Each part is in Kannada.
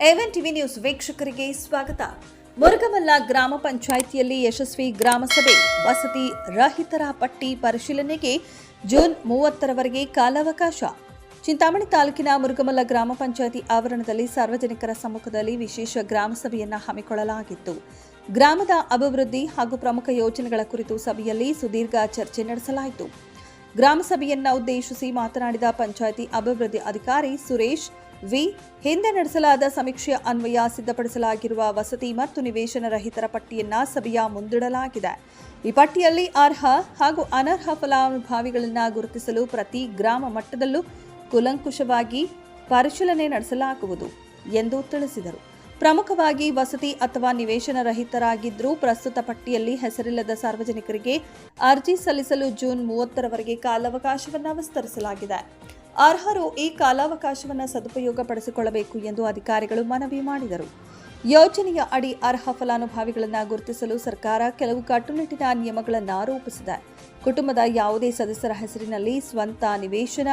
ಎವನ್ ಟಿವಿ ನ್ಯೂಸ್ ವೀಕ್ಷಕರಿಗೆ ಸ್ವಾಗತ. ಮುರುಗಮಲ್ಲ ಗ್ರಾಮ ಪಂಚಾಯಿತಿಯಲ್ಲಿ ಯಶಸ್ವಿ ಗ್ರಾಮಸಭೆ. ವಸತಿ ರಹಿತರ ಪಟ್ಟಿ ಪರಿಶೀಲನೆಗೆ ಜೂನ್ 30ರವರೆಗೆ ಕಾಲಾವಕಾಶ. ಚಿಂತಾಮಣಿ ತಾಲೂಕಿನ ಮುರುಗಮಲ್ಲ ಗ್ರಾಮ ಪಂಚಾಯಿತಿ ಆವರಣದಲ್ಲಿ ಸಾರ್ವಜನಿಕರ ಸಮ್ಮುಖದಲ್ಲಿ ವಿಶೇಷ ಗ್ರಾಮಸಭೆಯನ್ನು ಹಮ್ಮಿಕೊಳ್ಳಲಾಗಿತ್ತು. ಗ್ರಾಮದ ಅಭಿವೃದ್ಧಿ ಹಾಗೂ ಪ್ರಮುಖ ಯೋಜನೆಗಳ ಕುರಿತು ಸಭೆಯಲ್ಲಿ ಸುದೀರ್ಘ ಚರ್ಚೆ ನಡೆಸಲಾಯಿತು. ಗ್ರಾಮಸಭೆಯನ್ನು ಉದ್ದೇಶಿಸಿ ಮಾತನಾಡಿದ ಪಂಚಾಯಿತಿ ಅಭಿವೃದ್ಧಿ ಅಧಿಕಾರಿ ಸುರೇಶ್ ವಿ, ಹಿಂದೆ ನಡೆಸಲಾದ ಸಮೀಕ್ಷೆಯ ಅನ್ವಯ ಸಿದ್ಧಪಡಿಸಲಾಗಿರುವ ವಸತಿ ಮತ್ತು ನಿವೇಶನ ರಹಿತರ ಪಟ್ಟಿಯನ್ನು ಸಭೆಯ ಮುಂದಿಡಲಾಗಿದೆ. ಈ ಪಟ್ಟಿಯಲ್ಲಿ ಅರ್ಹ ಹಾಗೂ ಅನರ್ಹ ಫಲಾನುಭವಿಗಳನ್ನು ಗುರುತಿಸಲು ಪ್ರತಿ ಗ್ರಾಮ ಮಟ್ಟದಲ್ಲೂ ಕೂಲಂಕುಷವಾಗಿ ಪರಿಶೀಲನೆ ನಡೆಸಲಾಗುವುದು ಎಂದು ತಿಳಿಸಿದರು. ಪ್ರಮುಖವಾಗಿ ವಸತಿ ಅಥವಾ ನಿವೇಶನ ರಹಿತರಾಗಿದ್ದರೂ ಪ್ರಸ್ತುತ ಪಟ್ಟಿಯಲ್ಲಿ ಹೆಸರಿಲ್ಲದ ಸಾರ್ವಜನಿಕರಿಗೆ ಅರ್ಜಿ ಸಲ್ಲಿಸಲು ಜೂನ್ 30ರವರೆಗೆ ಕಾಲಾವಕಾಶವನ್ನು ವಿಸ್ತರಿಸಲಾಗಿದೆ. ಅರ್ಹರು ಈ ಕಾಲಾವಕಾಶವನ್ನು ಸದುಪಯೋಗ ಪಡಿಸಿಕೊಳ್ಳಬೇಕು ಎಂದು ಅಧಿಕಾರಿಗಳು ಮನವಿ ಮಾಡಿದರು. ಯೋಜನೆಯ ಅಡಿ ಅರ್ಹ ಫಲಾನುಭವಿಗಳನ್ನು ಗುರುತಿಸಲು ಸರ್ಕಾರ ಕೆಲವು ಕಟ್ಟುನಿಟ್ಟಿನ ನಿಯಮಗಳನ್ನು ರೂಪಿಸಿದೆ. ಕುಟುಂಬದ ಯಾವುದೇ ಸದಸ್ಯರ ಹೆಸರಿನಲ್ಲಿ ಸ್ವಂತ ನಿವೇಶನ,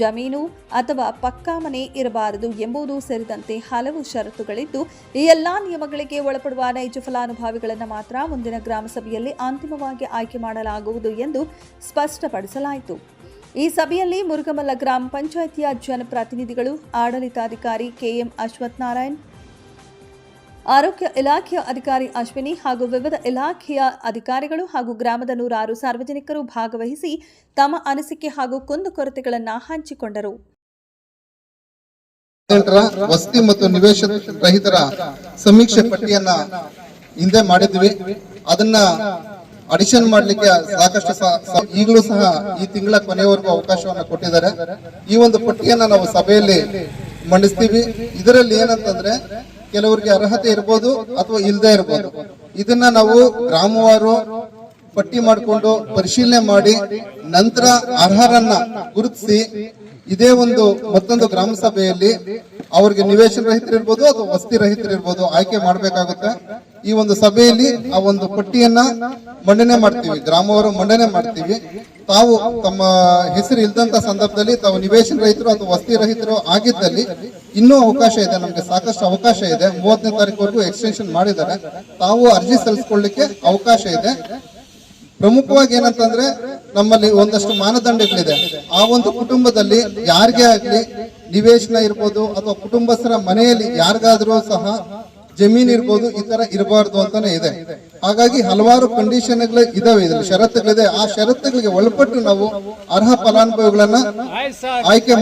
ಜಮೀನು ಅಥವಾ ಪಕ್ಕಾ ಮನೆ ಇರಬಾರದು ಎಂಬುದು ಸೇರಿದಂತೆ ಹಲವು ಷರತ್ತುಗಳಿದ್ದು, ಈ ಎಲ್ಲಾ ನಿಯಮಗಳಿಗೆ ಒಳಪಡುವ ನೈಜ ಫಲಾನುಭವಿಗಳನ್ನು ಮಾತ್ರ ಮುಂದಿನ ಗ್ರಾಮಸಭೆಯಲ್ಲಿ ಅಂತಿಮವಾಗಿ ಆಯ್ಕೆ ಮಾಡಲಾಗುವುದು ಎಂದು ಸ್ಪಷ್ಟಪಡಿಸಲಾಯಿತು. ಈ ಸಭೆಯಲ್ಲಿ ಮುರುಗಮಲ್ಲ ಗ್ರಾಮ ಪಂಚಾಯಿತಿಯ ಜನಪ್ರತಿನಿಧಿಗಳು, ಆಡಳಿತಾಧಿಕಾರಿ ಕೆಎಂ ಅಶ್ವಥ್ ನಾರಾಯಣ್, ಆರೋಗ್ಯ ಇಲಾಖೆಯ ಅಧಿಕಾರಿ ಅಶ್ವಿನಿ ಹಾಗೂ ವಿವಿಧ ಇಲಾಖೆಯ ಅಧಿಕಾರಿಗಳು ಹಾಗೂ ಗ್ರಾಮದ 106 ಸಾರ್ವಜನಿಕರು ಭಾಗವಹಿಸಿ ತಮ್ಮ ಅನಿಸಿಕೆ ಹಾಗೂ ಕುಂದುಕೊರತೆಗಳನ್ನು ಹಂಚಿಕೊಂಡರು. ವಸತಿ ಮತ್ತು ನಿವೇಶನ ರಹಿತರ ಸಮೀಕ್ಷೆ ಪಟ್ಟಿಯನ್ನ ಹಿಂದೆ ಮಾಡಿದ್ವಿ. ಅದನ್ನ ಅಡಿಷನ್ ಮಾಡ್ಲಿಕ್ಕೆ ಸಾಕಷ್ಟು ಈಗಲೂ ಸಹ ಈ ತಿಂಗಳ ಕೊನೆಯವರೆಗೂ ಅವಕಾಶವನ್ನು ಕೊಟ್ಟಿದ್ದಾರೆ. ಈ ಒಂದು ಪಟ್ಟಿಯನ್ನ ನಾವು ಸಭೆಯಲ್ಲಿ ಮಂಡಿಸ್ತೀವಿ. ಇದರಲ್ಲಿ ಏನಂತಂದ್ರೆ ಕೆಲವರಿಗೆ ಅರ್ಹತೆ ಇರ್ಬೋದು ಅಥವಾ ಇಲ್ಲದೆ ಇರ್ಬೋದು. ಇದನ್ನ ನಾವು ಗ್ರಾಮವಾರು ಪಟ್ಟಿ ಮಾಡಿಕೊಂಡು ಪರಿಶೀಲನೆ ಮಾಡಿ ನಂತರ ಅರ್ಹರನ್ನ ಗುರುತಿಸಿ ಇದೇ ಒಂದು ಮತ್ತೊಂದು ಗ್ರಾಮ ಸಭೆಯಲ್ಲಿ ಅವ್ರಿಗೆ ನಿವೇಶನ ರಹಿತರಿರ್ಬೋದು ಅಥವಾ ವಸತಿ ರಹಿತರಿರ್ಬೋದು ಆಯ್ಕೆ ಮಾಡಬೇಕಾಗುತ್ತೆ. ಈ ಒಂದು ಸಭೆಯಲ್ಲಿ ಆ ಒಂದು ಪಟ್ಟಿಯನ್ನ ಮಂಡನೆ ಮಾಡ್ತೀವಿ, ಗ್ರಾಮವರು ಮಂಡನೆ ಮಾಡ್ತೀವಿ. ತಾವು ತಮ್ಮ ಹೆಸರು ಇಲ್ದಂತ ಸಂದರ್ಭದಲ್ಲಿ ತಾವು ನಿವೇಶನ ರಹಿತರು ಅಥವಾ ವಸತಿ ರಹಿತರು ಆಗಿದ್ದಲ್ಲಿ ಇನ್ನೂ ಅವಕಾಶ ಇದೆ, ನಮ್ಗೆ ಸಾಕಷ್ಟು ಅವಕಾಶ ಇದೆ. 30ನೇ ತಾರೀಕುವರೆಗೂ ಎಕ್ಸ್ಟೆನ್ಷನ್ ಮಾಡಿದ್ದಾರೆ. ತಾವು ಅರ್ಜಿ ಸಲ್ಲಿಸಿಕೊಳ್ಳಿಕ್ಕೆ ಅವಕಾಶ ಇದೆ. ಪ್ರಮುಖವಾಗಿ ಏನಂತಂದ್ರೆ ನಮ್ಮಲ್ಲಿ ಒಂದಷ್ಟು ಮಾನದಂಡಗಳಿದೆ. ಆ ಒಂದು ಕುಟುಂಬದಲ್ಲಿ ಯಾರಿಗೇ ಆಗ್ಲಿ ನಿವೇಶನ ಇರ್ಬೋದು ಅಥವಾ ಕುಟುಂಬಸ್ಥರ ಮನೆಯಲ್ಲಿ ಯಾರಿಗಾದ್ರೂ ಸಹ ಜಮೀನ್ ಇರ್ಬೋದು, ಈ ತರ ಇರಬಾರ್ದು ಅಂತಾನೆ ಇದೆ. ಹಾಗಾಗಿ ಹಲವಾರು ಕಂಡೀಷನ್ಗಳು ಇದಾವೆ, ಇದ್ರಲ್ಲಿ ಷರತ್ತುಗಳಿದೆ. ಆ ಷರತ್ತುಗಳಿಗೆ ಒಳಪಟ್ಟು ನಾವು ಅರ್ಹ ಫಲಾನುಭವಿಗಳನ್ನ ಆಯ್ಕೆ